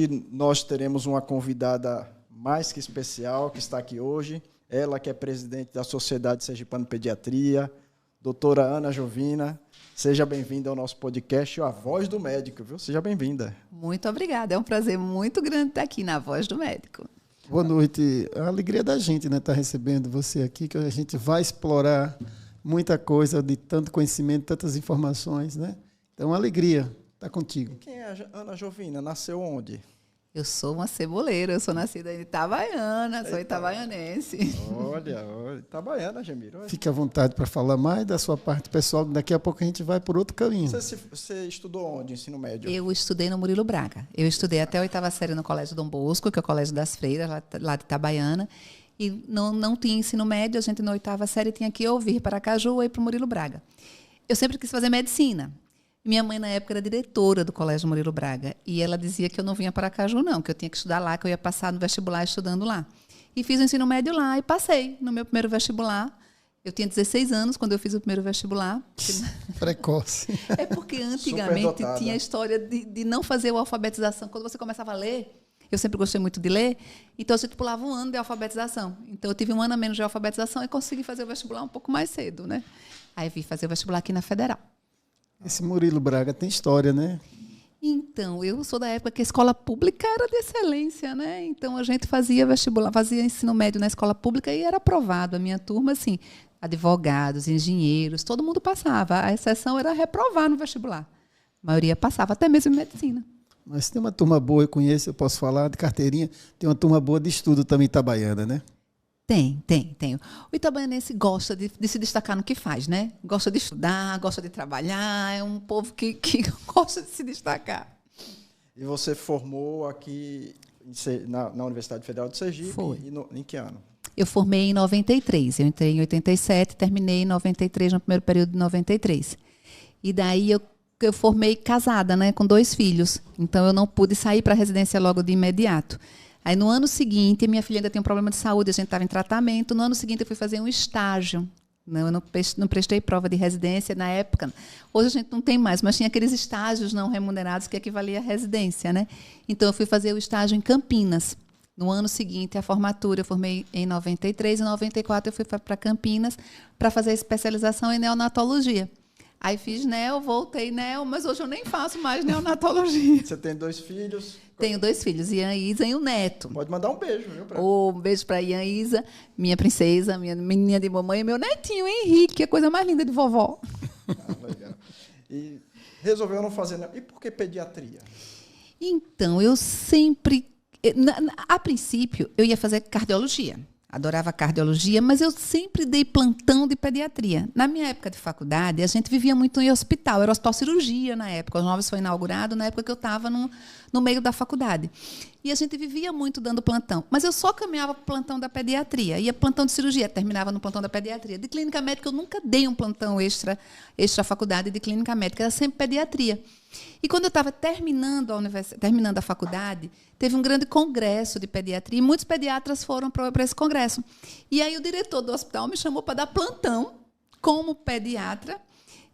E nós teremos uma convidada mais que especial que está aqui hoje. Ela que é presidente da Sociedade Sergipana de Pediatria, doutora Ana Jovina. Seja bem-vinda ao nosso podcast, A Voz do Médico, viu? Seja bem-vinda. Muito obrigada, é um prazer muito grande estar aqui na Voz do Médico. Boa noite. A alegria da gente, né, estar recebendo você aqui, que a gente vai explorar muita coisa, de tanto conhecimento, tantas informações, né? Então, uma alegria estar contigo. E quem é a Ana Jovina? Nasceu onde? Eu sou uma ceboleira, eu sou nascida em Itabaiana, sou itabaianense. Olha, Itabaiana, Gemiro. Fique à vontade para falar mais da sua parte pessoal, daqui a pouco a gente vai por outro caminho. Você estudou onde, ensino médio? Eu estudei no Murilo Braga. Eu estudei até a 8ª série no Colégio Dom Bosco, que é o Colégio das Freiras, lá de Itabaiana. E não tinha ensino médio, a gente na 8ª série tinha que ou vir para Aracaju ou ir para o Murilo Braga. Eu sempre quis fazer medicina. Minha mãe, na época, era diretora do Colégio Murilo Braga. E ela dizia que eu não vinha para Aracaju, não, que eu tinha que estudar lá, que eu ia passar no vestibular estudando lá. E fiz o ensino médio lá e passei no meu primeiro vestibular. Eu tinha 16 anos quando eu fiz o primeiro vestibular. Precoce. É porque antigamente tinha a história de não fazer a alfabetização. Quando você começava a ler, eu sempre gostei muito de ler, então a gente pulava um ano de alfabetização. Então eu tive um ano a menos de alfabetização e consegui fazer o vestibular um pouco mais cedo, né? Aí vim fazer o vestibular aqui na Federal. Esse Murilo Braga tem história, né? Então, eu sou da época que a escola pública era de excelência, né? Então, a gente fazia vestibular, fazia ensino médio na escola pública e era aprovado. A minha turma, assim, advogados, engenheiros, todo mundo passava. A exceção era reprovar no vestibular. A maioria passava, até mesmo em medicina. Mas tem uma turma boa, eu conheço, eu posso falar, de carteirinha, tem uma turma boa de estudo também itabaiana, né? Tem. O itabaianense gosta de se destacar no que faz, né? Gosta de estudar, gosta de trabalhar, é um povo que gosta de se destacar. E você formou aqui na Universidade Federal de Sergipe? Foi. Em que ano? Eu formei em 93, eu entrei em 87, terminei em 93, no primeiro período de 93. E daí eu formei casada, né, com 2 filhos, então eu não pude sair para a residência logo de imediato. Aí, no ano seguinte, minha filha ainda tem um problema de saúde, a gente estava em tratamento. No ano seguinte, eu fui fazer um estágio. Eu não prestei prova de residência na época. Hoje a gente não tem mais, mas tinha aqueles estágios não remunerados que equivalia à residência, né? Então, eu fui fazer o estágio em Campinas. No ano seguinte, a formatura, eu formei em 93. Em 94, eu fui para Campinas para fazer a especialização em neonatologia. Aí fiz neo, voltei neo, mas hoje eu nem faço mais neonatologia. Você tem 2 filhos? Tenho 2 filhos, Ian e Isa, e um neto. Pode mandar um beijo, viu? Um beijo para Ian e Isa, minha princesa, minha menina de mamãe, e meu netinho, Henrique, a coisa mais linda de vovó. Legal. E resolveu não fazer... E por que pediatria? Então, eu sempre... A princípio, eu ia fazer cardiologia. Adorava cardiologia, mas eu sempre dei plantão de pediatria. Na minha época de faculdade, a gente vivia muito em hospital. Era hospital cirurgia na época. O Novos foi inaugurado na época que eu estava no meio da faculdade. E a gente vivia muito dando plantão. Mas eu só caminhava para o plantão da pediatria. Ia plantão de cirurgia, terminava no plantão da pediatria. De clínica médica, eu nunca dei um plantão extra faculdade de clínica médica. Era sempre pediatria. E quando eu estava terminando a faculdade, teve um grande congresso de pediatria e muitos pediatras foram para esse congresso. E aí o diretor do hospital me chamou para dar plantão como pediatra.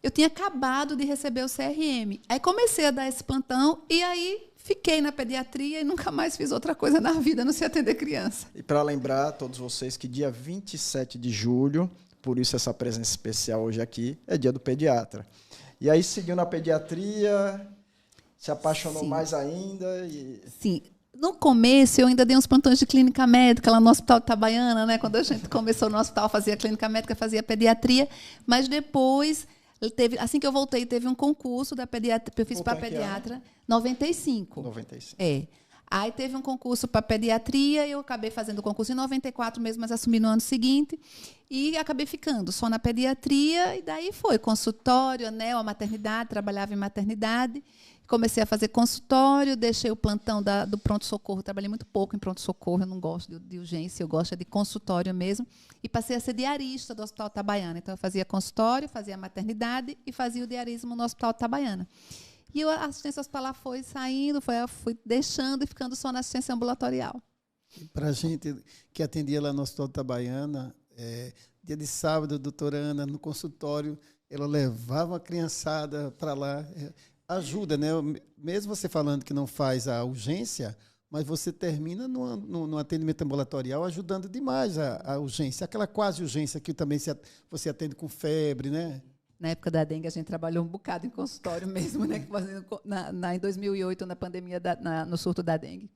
Eu tinha acabado de receber o CRM. Aí comecei a dar esse plantão e aí fiquei na pediatria e nunca mais fiz outra coisa na vida, a não ser atender criança. E para lembrar a todos vocês que dia 27 de julho, por isso essa presença especial hoje aqui, é dia do pediatra. E aí seguiu na pediatria, se apaixonou mais ainda? Sim. No começo, eu ainda dei uns plantões de clínica médica lá no Hospital de Itabaiana, né? Quando a gente começou no hospital, fazia clínica médica, fazia pediatria. Mas depois, assim que eu voltei, teve um concurso da pediatria. Eu fiz para pediatra. 95. 95. É. Aí teve um concurso para pediatria, eu acabei fazendo o concurso em 94 mesmo, mas assumi no ano seguinte. E acabei ficando só na pediatria, e daí foi consultório, né, a maternidade, trabalhava em maternidade. Comecei a fazer consultório, deixei o plantão do pronto-socorro, trabalhei muito pouco em pronto-socorro, eu não gosto de urgência, eu gosto de consultório mesmo. E passei a ser diarista do Hospital Itabaiana. Então, eu fazia consultório, fazia maternidade e fazia o diarismo no Hospital Itabaiana. E a assistência hospitalar foi saindo, fui deixando e ficando só na assistência ambulatorial. Para a gente que atendia lá no Hospital Itabaiana, dia de sábado, a doutora Ana, no consultório, ela levava a criançada para lá. ajuda, né? Mesmo você falando que não faz a urgência, mas você termina no atendimento ambulatorial ajudando demais a urgência. Aquela quase urgência que também você atende com febre, né? Na época da dengue, a gente trabalhou um bocado em consultório mesmo, né? Em 2008, na pandemia, no surto da dengue.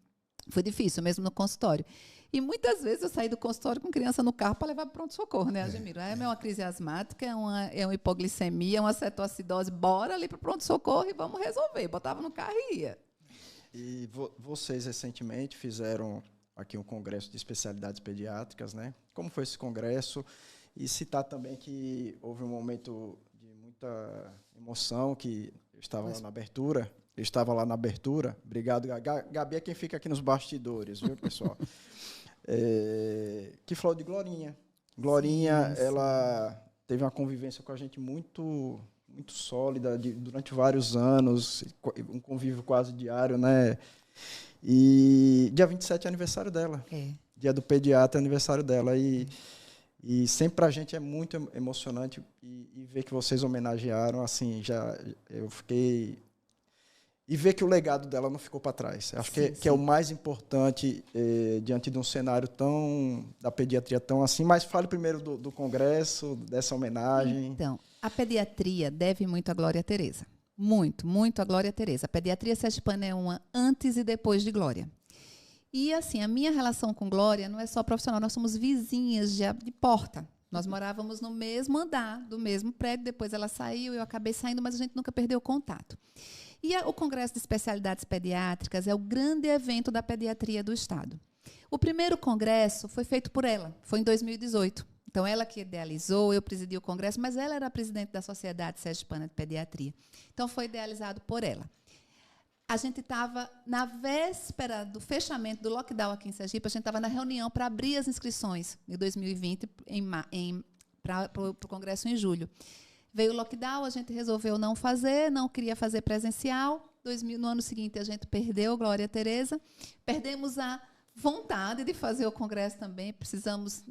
Foi difícil, mesmo no consultório. E muitas vezes eu saí do consultório com criança no carro para levar para o pronto-socorro, né, Ademiro? É uma crise asmática, é uma hipoglicemia, é uma cetoacidose. Bora ali para o pronto-socorro e vamos resolver. Botava no carro e ia. E vocês recentemente fizeram aqui um congresso de especialidades pediátricas, né? Como foi esse congresso? E citar também que houve um momento de muita emoção, que eu estava lá na abertura. Eu estava lá na abertura. Obrigado, Gabi é quem fica aqui nos bastidores, viu, pessoal? Que falou de Glorinha. Glorinha, sim. Ela teve uma convivência com a gente muito sólida durante vários anos, um convívio quase diário, né? E dia 27 é aniversário dela. Dia do pediatra é aniversário dela. E sempre para a gente é muito emocionante e ver que vocês homenagearam, assim, eu fiquei... E ver que o legado dela não ficou para trás. Acho que é o mais importante diante de um cenário da pediatria tão assim. Mas fale primeiro do congresso, dessa homenagem. Então, a pediatria deve muito à Glória Teresa. Muito, muito à Glória Teresa. A pediatria sergipana é uma antes e depois de Glória. E, assim, a minha relação com Glória não é só profissional, nós somos vizinhas de porta. Nós morávamos no mesmo andar, do mesmo prédio, depois ela saiu, eu acabei saindo, mas a gente nunca perdeu o contato. E o Congresso de Especialidades Pediátricas é o grande evento da pediatria do Estado. O primeiro congresso foi feito por ela, foi em 2018. Então, ela que idealizou, eu presidi o congresso, mas ela era a presidente da Sociedade Sergipana de Pediatria. Então, foi idealizado por ela. A gente estava na véspera do fechamento do lockdown aqui em Sergipe, a gente estava na reunião para abrir as inscrições em 2020 para o congresso em julho. Veio o lockdown, a gente resolveu não queria fazer presencial. No ano seguinte, a gente perdeu, Glória Teresa. Perdemos a vontade de fazer o congresso também. Precisamos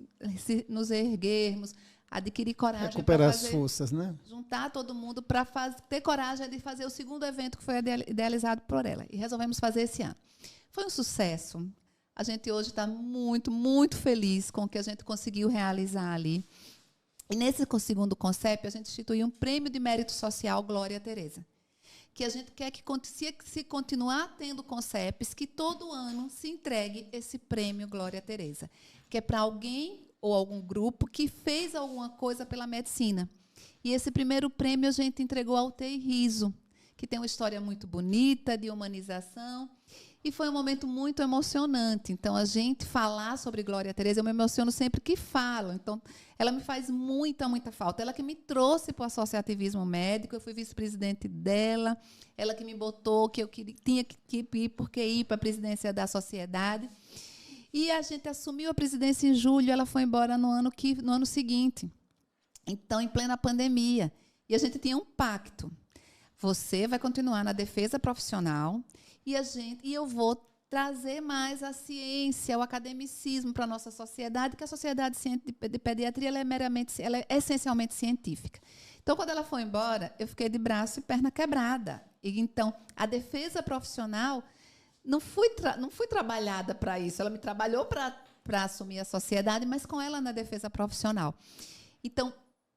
nos erguermos, adquirir coragem. Recuperar as forças, né? Juntar todo mundo para ter coragem de fazer o segundo evento que foi idealizado por ela. E resolvemos fazer esse ano. Foi um sucesso. A gente hoje está muito, muito feliz com o que a gente conseguiu realizar ali. E nesse segundo conceito, a gente instituiu um prêmio de mérito social Glória Teresa, que a gente quer que, se continuar tendo concepts, que todo ano se entregue esse prêmio Glória Teresa, que é para alguém ou algum grupo que fez alguma coisa pela medicina. E esse primeiro prêmio a gente entregou ao UTI Riso, que tem uma história muito bonita de humanização. E foi um momento muito emocionante. Então, a gente falar sobre Glória Teresa, eu me emociono sempre que falo. Então, ela me faz muita, muita falta. Ela que me trouxe para o associativismo médico, eu fui vice-presidente dela, ela que me botou que eu tinha que ir, porque ir para a presidência da sociedade. E a gente assumiu a presidência em julho, ela foi embora no ano seguinte. Então, em plena pandemia. E a gente tinha um pacto. Você vai continuar na defesa profissional e eu vou trazer mais a ciência, o academicismo para a nossa sociedade, que a sociedade de pediatria ela é essencialmente científica. Então, quando ela foi embora, eu fiquei de braço e perna quebrada. E, então, a defesa profissional não fui trabalhada para isso. Ela me trabalhou para assumir a sociedade, mas com ela na defesa profissional. Então,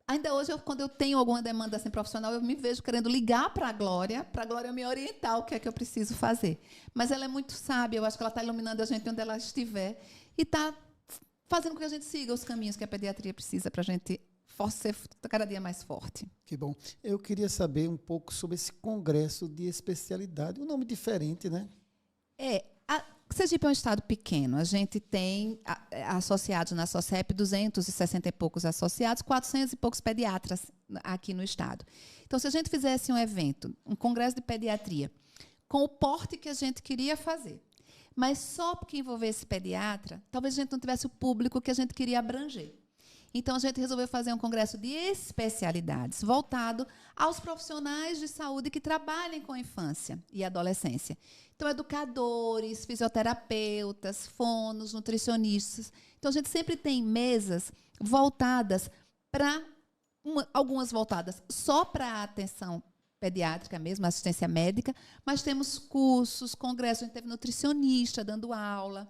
ainda hoje, quando eu tenho alguma demanda assim, profissional, eu me vejo querendo ligar para a Glória me orientar o que é que eu preciso fazer. Mas ela é muito sábia, eu acho que ela está iluminando a gente onde ela estiver e está fazendo com que a gente siga os caminhos que a pediatria precisa para a gente ser cada dia mais forte. Que bom. Eu queria saber um pouco sobre esse congresso de especialidade. Um nome diferente, né? Sergipe é um estado pequeno. A gente tem associados na SOCEP 260 e poucos associados, 400 e poucos pediatras aqui no estado. Então, se a gente fizesse um evento, um congresso de pediatria, com o porte que a gente queria fazer, mas só porque envolvesse pediatra, talvez a gente não tivesse o público que a gente queria abranger. Então, a gente resolveu fazer um congresso de especialidades voltado aos profissionais de saúde que trabalhem com a infância e adolescência. Então, educadores, fisioterapeutas, fonos, nutricionistas. Então, a gente sempre tem mesas voltadas para... algumas voltadas só para a atenção pediátrica mesmo, assistência médica, mas temos cursos, congressos, a gente teve nutricionista dando aula,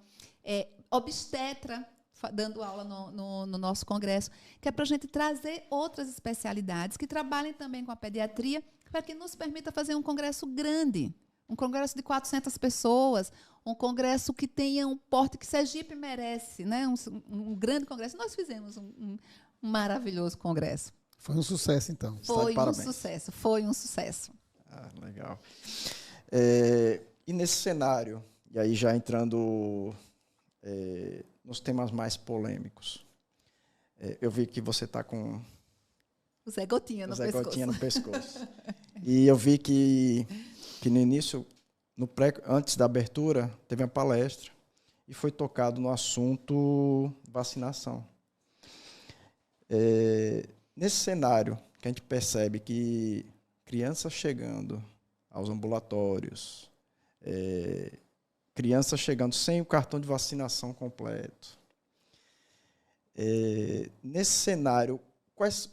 obstetra dando aula no nosso congresso, que é para a gente trazer outras especialidades que trabalhem também com a pediatria, para que nos permita fazer um congresso grande, um congresso de 400 pessoas, um congresso que tenha um porte que Sergipe merece, né? Um grande congresso. Nós fizemos um maravilhoso congresso. Foi um sucesso, então. Foi um sucesso. Ah, legal. E nesse cenário, e aí já entrando nos temas mais polêmicos, eu vi que você está com o Zé Gotinha no pescoço. E eu vi que no início, antes da abertura, teve uma palestra e foi tocado no assunto vacinação. Nesse cenário, que a gente percebe que crianças chegando aos ambulatórios, crianças chegando sem o cartão de vacinação completo. Nesse cenário,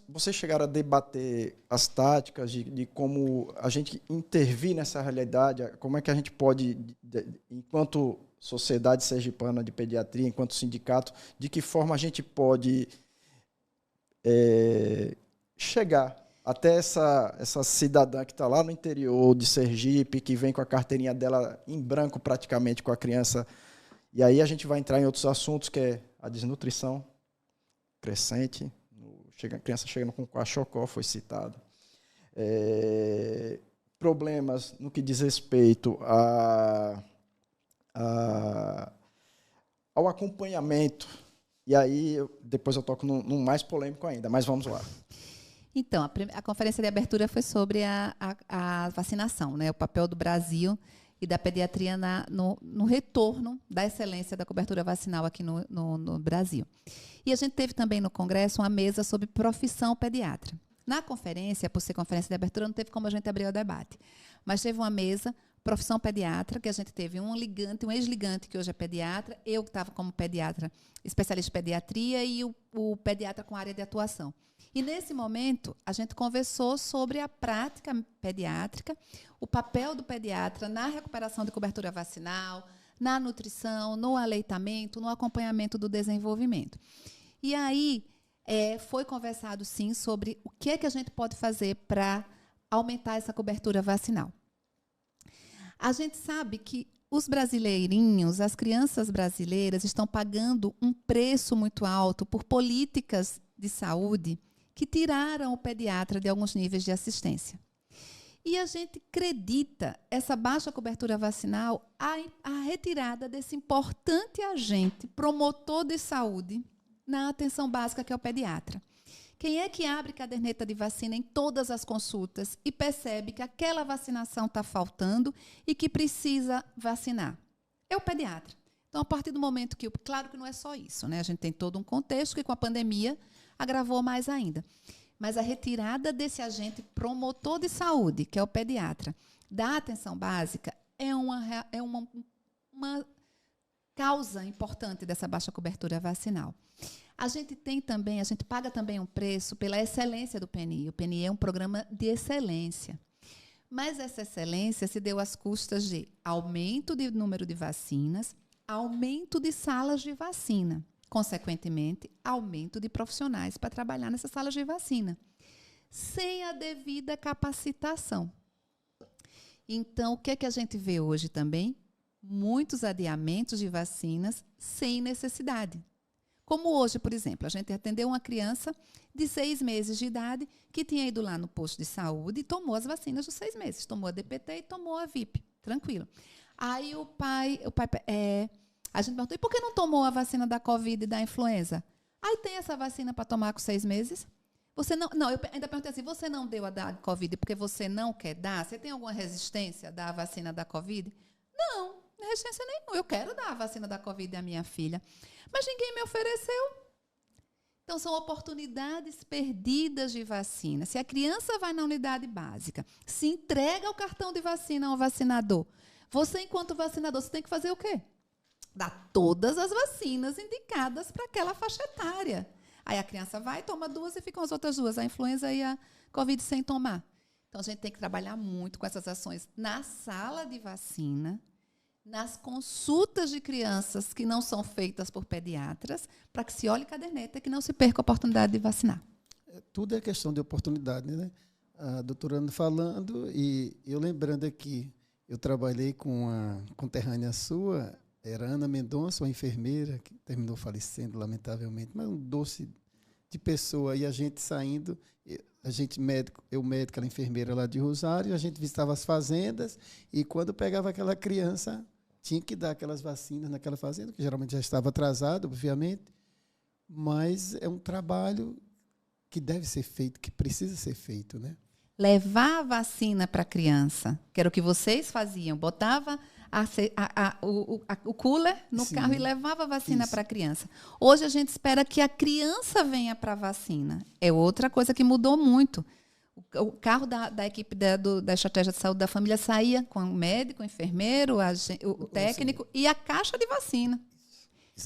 vocês chegaram a debater as táticas de como a gente intervir nessa realidade, como é que a gente pode, enquanto Sociedade Sergipana de Pediatria, enquanto sindicato, de que forma a gente pode chegar até essa cidadã que está lá no interior de Sergipe, que vem com a carteirinha dela em branco praticamente com a criança. E aí a gente vai entrar em outros assuntos, que é a desnutrição crescente, a criança chegando com kwashiorkor, foi citado. Problemas no que diz respeito ao acompanhamento. E aí, depois eu toco num mais polêmico ainda, mas vamos lá. Então, a conferência de abertura foi sobre a vacinação, né? O papel do Brasil e da pediatria no retorno da excelência da cobertura vacinal aqui no Brasil. E a gente teve também no Congresso uma mesa sobre profissão pediatra. Na conferência, por ser conferência de abertura, não teve como a gente abrir o debate, mas teve uma mesa, profissão pediatra, que a gente teve um ex-ligante, que hoje é pediatra, eu que estava como pediatra, especialista em pediatria, e o pediatra com área de atuação. E, nesse momento, a gente conversou sobre a prática pediátrica, o papel do pediatra na recuperação de cobertura vacinal, na nutrição, no aleitamento, no acompanhamento do desenvolvimento. E aí foi conversado, sim, sobre o que é que a gente pode fazer para aumentar essa cobertura vacinal. A gente sabe que os brasileirinhos, as crianças brasileiras, estão pagando um preço muito alto por políticas de saúde que tiraram o pediatra de alguns níveis de assistência. E a gente acredita essa baixa cobertura vacinal a retirada desse importante agente promotor de saúde na atenção básica, que é o pediatra. Quem é que abre caderneta de vacina em todas as consultas e percebe que aquela vacinação está faltando e que precisa vacinar? É o pediatra. Então, a partir do momento que... Claro que não é só isso, né? A gente tem todo um contexto que, com a pandemia, agravou mais ainda. Mas a retirada desse agente promotor de saúde, que é o pediatra, da atenção básica, é uma causa importante dessa baixa cobertura vacinal. A gente paga também um preço pela excelência do PNI. O PNI é um programa de excelência. Mas essa excelência se deu às custas de aumento de número de vacinas, aumento de salas de vacina. Consequentemente, aumento de profissionais para trabalhar nessas salas de vacina, sem a devida capacitação. Então, o que é que a gente vê hoje também? Muitos adiamentos de vacinas sem necessidade. Como hoje, por exemplo, a gente atendeu uma criança de 6 meses de idade que tinha ido lá no posto de saúde e tomou as vacinas dos 6 meses. Tomou a DPT e tomou a VIP. Tranquilo. Aí a gente perguntou, e por que não tomou a vacina da Covid e da influenza? Aí tem essa vacina para tomar com 6 meses? Você não, eu ainda perguntei assim, você não deu a da Covid porque você não quer dar? Você tem alguma resistência da vacina da Covid? Não, não é resistência nenhuma. Eu quero dar a vacina da Covid à minha filha. Mas ninguém me ofereceu. Então, são oportunidades perdidas de vacina. Se a criança vai na unidade básica, se entrega o cartão de vacina ao vacinador, você, enquanto vacinador, você tem que fazer o quê? Dar todas as vacinas indicadas para aquela faixa etária. Aí a criança vai, toma 2 e ficam as outras 2, a influenza e a Covid sem tomar. Então, a gente tem que trabalhar muito com essas ações na sala de vacina, nas consultas de crianças que não são feitas por pediatras, para que se olhe caderneta e que não se perca a oportunidade de vacinar. Tudo é questão de oportunidade, né? A doutora Ana falando, e eu lembrando aqui, eu trabalhei com uma conterrânea sua, era Ana Mendonça, uma enfermeira, que terminou falecendo, lamentavelmente, mas um doce de pessoa, e a gente saindo, a gente médico, ela enfermeira lá de Rosário, a gente visitava as fazendas, e quando pegava aquela criança, tinha que dar aquelas vacinas naquela fazenda, que geralmente já estava atrasado, obviamente, mas é um trabalho que deve ser feito, que precisa ser feito, né? Levar a vacina para a criança, que era o que vocês faziam, botava o cooler no Sim. carro e levava a vacina para a criança. Hoje a gente espera que a criança venha para a vacina. É outra coisa que mudou muito. O carro da equipe da estratégia de saúde da família saía com o médico, o enfermeiro, o técnico e a caixa de vacina.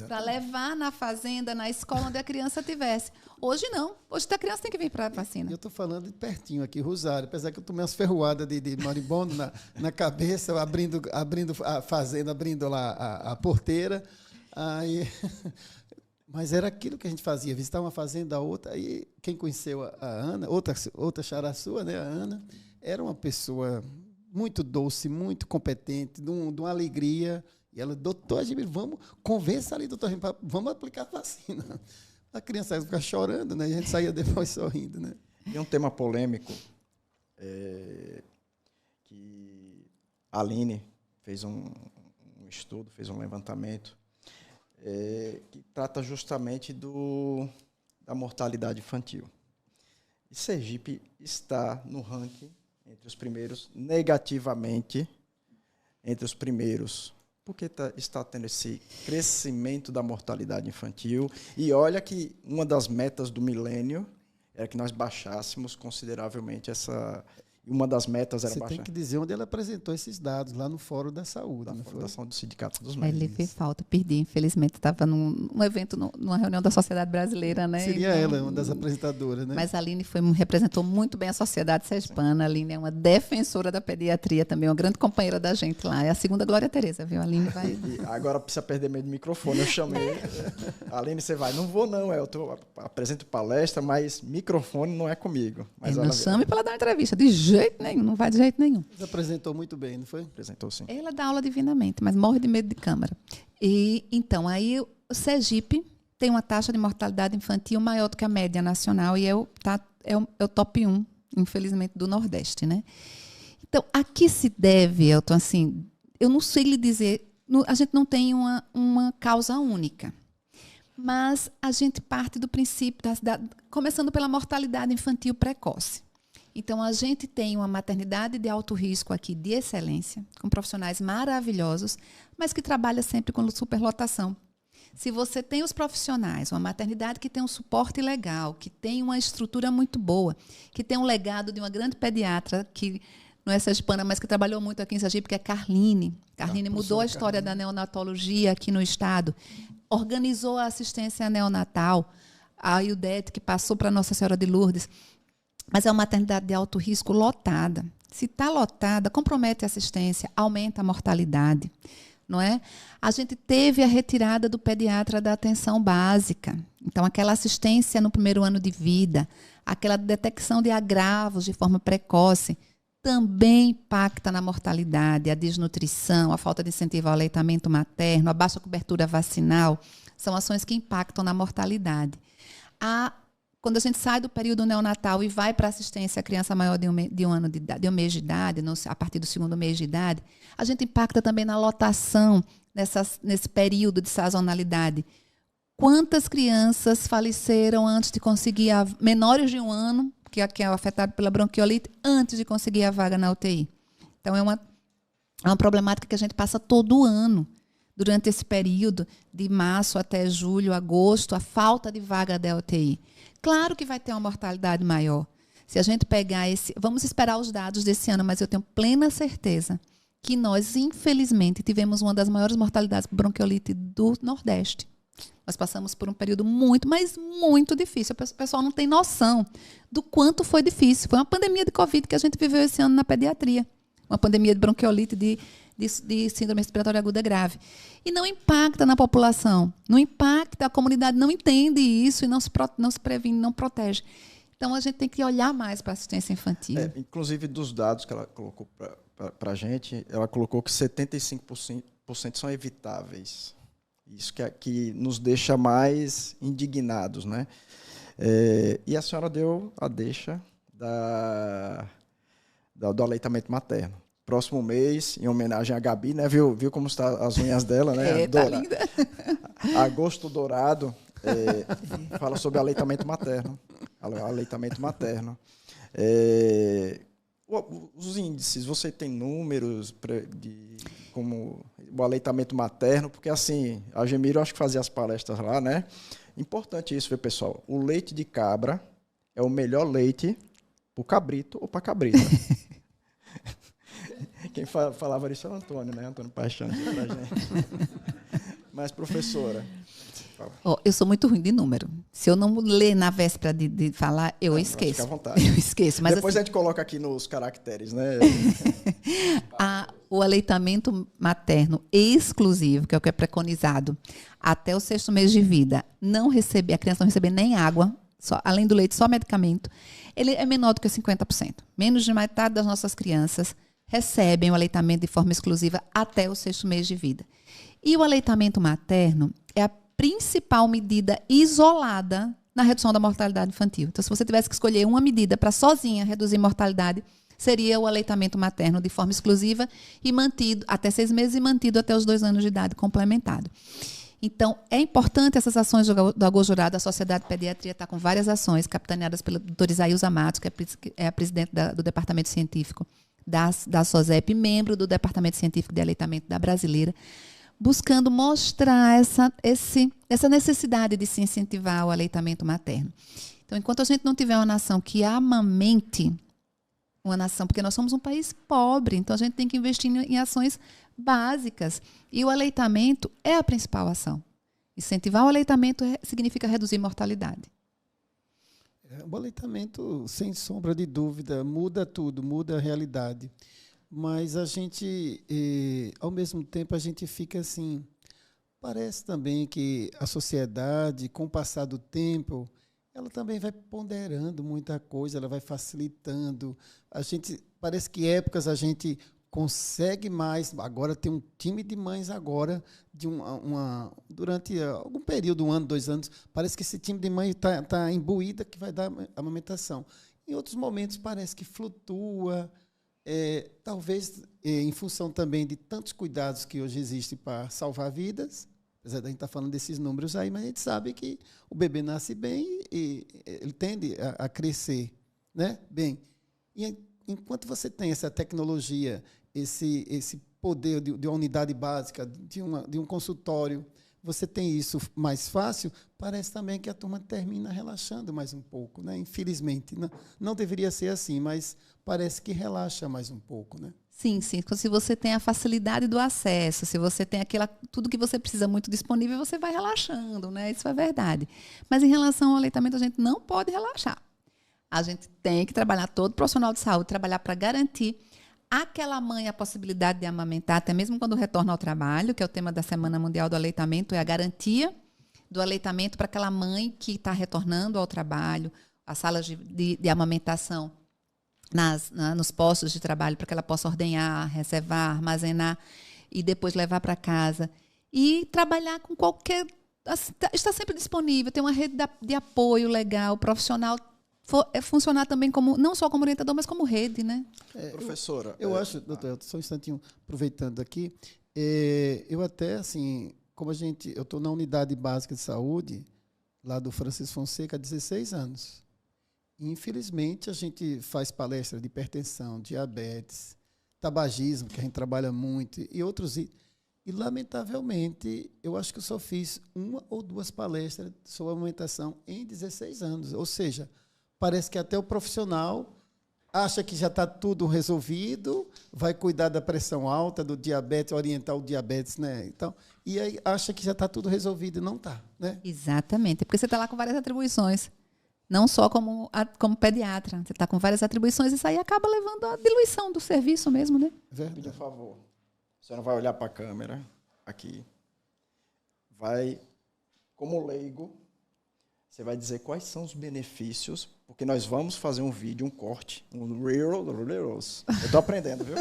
Para levar na fazenda, na escola onde a criança estivesse. Hoje não. Hoje a criança tem que vir para a vacina. Eu estou falando de pertinho aqui, Rosário, apesar que eu tomei umas ferroadas de marimbondo na cabeça, abrindo a fazenda, abrindo lá a porteira. Aí, mas era aquilo que a gente fazia, visitar uma fazenda, a outra. Aí quem conheceu a Ana, outra xará sua, né, a Ana, era uma pessoa muito doce, muito competente, de uma alegria. E ela, doutor Ademir, convença ali, doutor Ademir, vamos aplicar a vacina. A criança ia ficar chorando, né? E a gente saía depois sorrindo, né? E um tema polêmico que a Aline fez um estudo, fez um levantamento que trata justamente da mortalidade infantil. E Sergipe está no ranking entre os primeiros, negativamente, entre os primeiros. Porque está tendo esse crescimento da mortalidade infantil. E olha que uma das metas do milênio era que nós baixássemos consideravelmente essa... Uma das metas era Você baixar... tem que dizer onde ela apresentou esses dados, lá no Fórum da Saúde. Da Fundação do Sindicato dos Ele Médicos. fez falta, perdi, infelizmente. Estava num evento, numa reunião da Sociedade Brasileira, né? Seria ela, uma das apresentadoras, né? Mas a Aline representou muito bem a sociedade sergipana. A Aline é uma defensora da pediatria também, uma grande companheira da gente lá. É a segunda Glória Tereza, viu? A Aline vai... E agora precisa perder meio de microfone. Eu chamei. Aline, você vai. Não vou, não. Eu apresento palestra, mas microfone não é comigo. Mas não chame para ela dar uma entrevista. De jeito nenhum, não vai de jeito nenhum. Você apresentou muito bem, não foi? Apresentou, sim. Ela dá aula divinamente, mas morre de medo de câmara. E, então, aí o Sergipe tem uma taxa de mortalidade infantil maior do que a média nacional e é o top 1, infelizmente, do Nordeste, né? Então, a que se deve, Elton, assim, eu não sei lhe dizer, a gente não tem uma causa única, mas a gente parte do princípio, começando pela mortalidade infantil precoce. Então, a gente tem uma maternidade de alto risco aqui de excelência, com profissionais maravilhosos, mas que trabalha sempre com superlotação. Se você tem os profissionais, uma maternidade que tem um suporte legal, que tem uma estrutura muito boa, que tem um legado de uma grande pediatra, que não é sergipana, mas que trabalhou muito aqui em Sergipe, que é Carline. Carline mudou a história da neonatologia aqui no estado, organizou a assistência neonatal, a IUDET, que passou para Nossa Senhora de Lourdes. Mas é uma maternidade de alto risco lotada. Se está lotada, compromete a assistência, aumenta a mortalidade. Não é? A gente teve a retirada do pediatra da atenção básica. Então, aquela assistência no primeiro ano de vida, aquela detecção de agravos de forma precoce, também impacta na mortalidade. A desnutrição, a falta de incentivo ao aleitamento materno, a baixa cobertura vacinal, são ações que impactam na mortalidade. Quando a gente sai do período neonatal e vai para a assistência à criança maior de um ano de idade, de um mês de idade, a partir do segundo mês de idade, a gente impacta também na lotação nesse período de sazonalidade. Quantas crianças faleceram antes de conseguir, menores de um ano, que é afetado pela bronquiolite, antes de conseguir a vaga na UTI? Então, é uma problemática que a gente passa todo ano. Durante esse período, de março até julho, agosto, a falta de vaga da UTI. Claro que vai ter uma mortalidade maior. Se a gente pegar vamos esperar os dados desse ano, mas eu tenho plena certeza que nós, infelizmente, tivemos uma das maiores mortalidades por bronquiolite do Nordeste. Nós passamos por um período muito, mas muito difícil. O pessoal não tem noção do quanto foi difícil. Foi uma pandemia de Covid que a gente viveu esse ano na pediatria. Uma pandemia de bronquiolite, de síndrome respiratória aguda grave. E não impacta na população. Não impacta, a comunidade não entende isso e não se previne, não protege. Então, a gente tem que olhar mais para a assistência infantil. Inclusive, dos dados que ela colocou para a gente, ela colocou que 75% são evitáveis. Isso que nos deixa mais indignados, né? E a senhora deu a deixa do aleitamento materno. Próximo mês, em homenagem à Gabi, né? Viu como estão as unhas dela, né? Tá linda. Agosto Dourado fala sobre aleitamento materno. Aleitamento materno. Os índices, você tem números de como o aleitamento materno? Porque, assim, a Gemiro, acho que fazia as palestras lá, né? Importante isso, viu, pessoal? O leite de cabra é o melhor leite para o cabrito ou para a cabrita. Quem falava isso é o Antônio, né? Antônio Paixão, pra gente. Mas, professora... Eu sou muito ruim de número. Se eu não ler na véspera de falar, eu esqueço. Fica à vontade. Eu esqueço. Mas depois assim, a gente coloca aqui nos caracteres, né? O aleitamento materno exclusivo, que é o que é preconizado, até o 6º mês de vida, a criança não receber nem água, além do leite, só medicamento, ele é menor do que 50%. Menos de metade das nossas crianças recebem o aleitamento de forma exclusiva até o 6º mês de vida. E o aleitamento materno é a principal medida isolada na redução da mortalidade infantil. Então, se você tivesse que escolher uma medida para sozinha reduzir mortalidade, seria o aleitamento materno de forma exclusiva e mantido até 6 meses e mantido até os 2 anos de idade complementado. Então, é importante essas ações do Agojurado. A Sociedade de Pediatria está com várias ações, capitaneadas pela doutora Isaíusa Matos, que é a presidente do Departamento Científico da SOSEP, membro do Departamento Científico de Aleitamento da Brasileira, buscando mostrar essa necessidade de se incentivar o aleitamento materno. Então, enquanto a gente não tiver uma nação que amamente, porque nós somos um país pobre, então a gente tem que investir em ações básicas. E o aleitamento é a principal ação. Incentivar o aleitamento significa reduzir mortalidade. O aleitamento, sem sombra de dúvida, muda tudo, muda a realidade. Mas a gente, ao mesmo tempo, a gente fica assim... Parece também que a sociedade, com o passar do tempo, ela também vai ponderando muita coisa, ela vai facilitando. Parece que épocas a gente consegue mais. Agora tem um time de mães agora, durante algum período, 1 ano, 2 anos, parece que esse time de mães está imbuída que vai dar amamentação. Em outros momentos parece que flutua, talvez em função também de tantos cuidados que hoje existem para salvar vidas. Apesar da gente estar falando desses números aí, mas a gente sabe que o bebê nasce bem e ele tende a crescer, né? Bem. E enquanto você tem essa tecnologia, esse poder de uma unidade básica, de um consultório, você tem isso mais fácil, parece também que a turma termina relaxando mais um pouco, né? Infelizmente. Não deveria ser assim, mas parece que relaxa mais um pouco, né? Sim, sim. Se você tem a facilidade do acesso, se você tem tudo que você precisa muito disponível, você vai relaxando, né? Isso é verdade. Mas em relação ao aleitamento, a gente não pode relaxar. A gente tem que trabalhar, todo profissional de saúde, trabalhar para garantir àquela mãe a possibilidade de amamentar, até mesmo quando retorna ao trabalho, que é o tema da Semana Mundial do Aleitamento, é a garantia do aleitamento para aquela mãe que está retornando ao trabalho, as salas de amamentação nos postos de trabalho, para que ela possa ordenhar, reservar, armazenar e depois levar para casa. E trabalhar com qualquer... Está sempre disponível, tem uma rede de apoio legal, profissional, funcionar também como, não só como orientador, mas como rede, né? Professora... Eu acho, doutor, só um instantinho, aproveitando aqui, eu até, assim, eu estou na unidade básica de saúde, lá do Francisco Fonseca, há 16 anos. Infelizmente, a gente faz palestra de hipertensão, diabetes, tabagismo, que a gente trabalha muito, e outros. E, lamentavelmente, eu acho que eu só fiz 1 ou 2 palestras sobre amamentação em 16 anos. Ou seja, parece que até o profissional acha que já está tudo resolvido, vai cuidar da pressão alta, do diabetes, orientar o diabetes, né? Então, e aí acha que já está tudo resolvido e não está, né? Exatamente, porque você está lá com várias atribuições. Não só como pediatra. Você está com várias atribuições e isso aí acaba levando à diluição do serviço mesmo, né? Por favor, você não vai olhar para a câmera aqui. Vai, como leigo, você vai dizer quais são os benefícios, porque nós vamos fazer um vídeo, um corte, um Reels. Eu estou aprendendo, viu?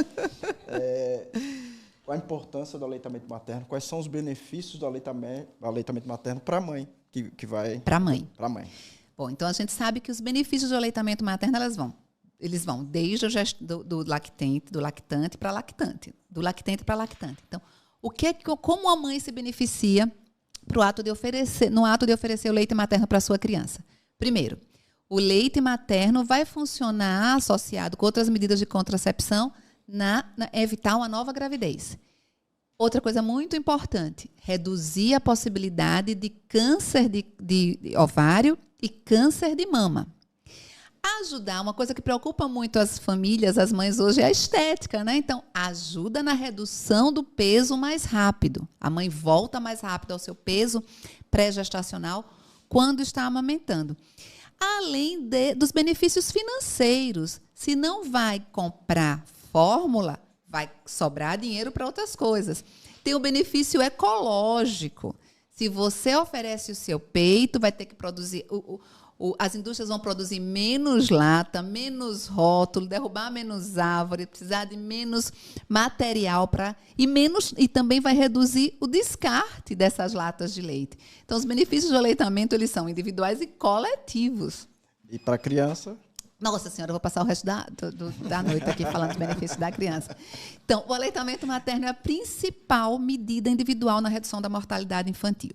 Qual a importância do aleitamento materno, quais são os benefícios do aleitamento materno para a mãe, que vai... Para a mãe. Para a mãe. Bom, então a gente sabe que os benefícios do aleitamento materno, eles vão desde do lactante para lactante, do lactente para lactante. Então, como a mãe se beneficia no ato de oferecer o leite materno para a sua criança? Primeiro, o leite materno vai funcionar associado com outras medidas de contracepção na evitar uma nova gravidez. Outra coisa muito importante, reduzir a possibilidade de câncer de ovário e câncer de mama. Ajudar, uma coisa que preocupa muito as famílias, as mães hoje, é a estética, né? Então, ajuda na redução do peso mais rápido. A mãe volta mais rápido ao seu peso pré-gestacional quando está amamentando. Além dos benefícios financeiros. Se não vai comprar fórmula, vai sobrar dinheiro para outras coisas. Tem o benefício ecológico. Se você oferece o seu peito, vai ter que produzir... as indústrias vão produzir menos lata, menos rótulo, derrubar menos árvore, precisar de menos material e também vai reduzir o descarte dessas latas de leite. Então, os benefícios do aleitamento eles são individuais e coletivos. E para a criança? Nossa senhora, eu vou passar o resto da noite aqui falando dos benefícios da criança. Então, o aleitamento materno é a principal medida individual na redução da mortalidade infantil.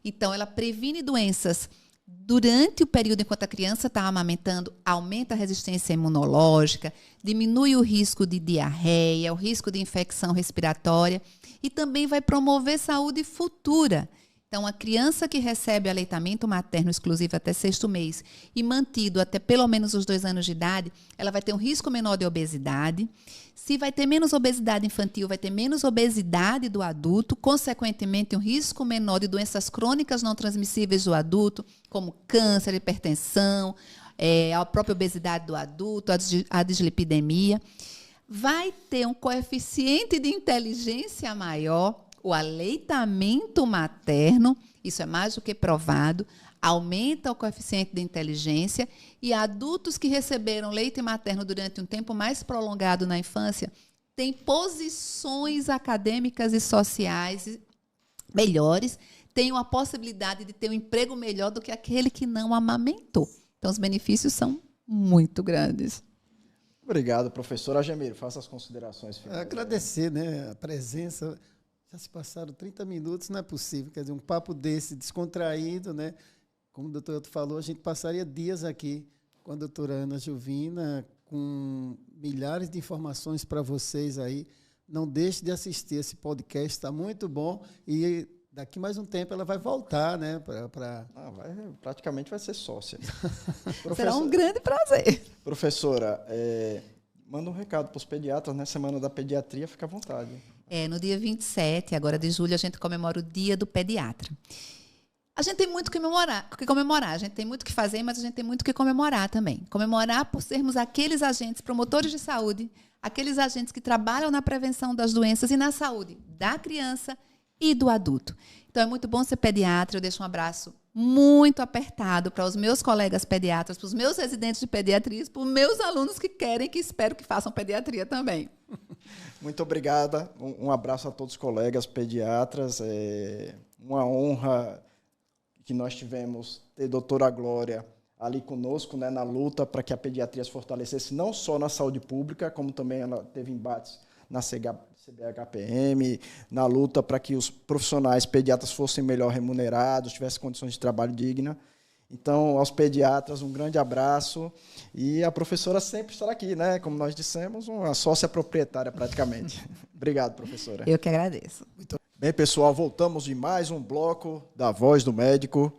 Então, ela previne doenças durante o período enquanto a criança está amamentando, aumenta a resistência imunológica, diminui o risco de diarreia, o risco de infecção respiratória e também vai promover saúde futura. Então, a criança que recebe aleitamento materno exclusivo até 6º mês e mantido até pelo menos os 2 anos de idade, ela vai ter um risco menor de obesidade. Se vai ter menos obesidade infantil, vai ter menos obesidade do adulto, consequentemente, um risco menor de doenças crônicas não transmissíveis do adulto, como câncer, hipertensão, a própria obesidade do adulto, a dislipidemia. Vai ter um coeficiente de inteligência maior. O aleitamento materno, isso é mais do que provado, aumenta o coeficiente de inteligência e adultos que receberam leite materno durante um tempo mais prolongado na infância têm posições acadêmicas e sociais melhores, têm a possibilidade de ter um emprego melhor do que aquele que não amamentou. Então, os benefícios são muito grandes. Obrigado, professora Gemiro. Faça as considerações finais. Agradecer, né, a presença. Já se passaram 30 minutos, não é possível. Quer dizer, um papo desse, descontraído, né? Como o doutor falou, a gente passaria dias aqui com a doutora Ana Jovina, com milhares de informações para vocês aí. Não deixe de assistir esse podcast, está muito bom. E daqui mais um tempo ela vai voltar, né? Praticamente vai ser sócia. Será um grande prazer. Professora, manda um recado para os pediatras, né? Semana da Pediatria, fica à vontade. No dia 27, agora de julho, a gente comemora o Dia do Pediatra. A gente tem muito o que comemorar. A gente tem muito o que fazer, mas a gente tem muito o que comemorar também. Comemorar por sermos aqueles agentes promotores de saúde, aqueles agentes que trabalham na prevenção das doenças e na saúde da criança e do adulto. Então, é muito bom ser pediatra. Eu deixo um abraço muito apertado para os meus colegas pediatras, para os meus residentes de pediatria, para os meus alunos que espero que façam pediatria também. Muito obrigada. Um abraço a todos os colegas pediatras. É uma honra que nós tivemos ter a doutora Glória ali conosco, né, na luta para que a pediatria se fortalecesse, não só na saúde pública, como também ela teve embates na CBHPM, na luta para que os profissionais pediatras fossem melhor remunerados, tivessem condições de trabalho dignas. Então, aos pediatras, um grande abraço. E a professora sempre estará aqui, né? Como nós dissemos, uma sócia proprietária praticamente. Obrigado, professora. Eu que agradeço. Bem, pessoal, voltamos de mais um bloco da Voz do Médico.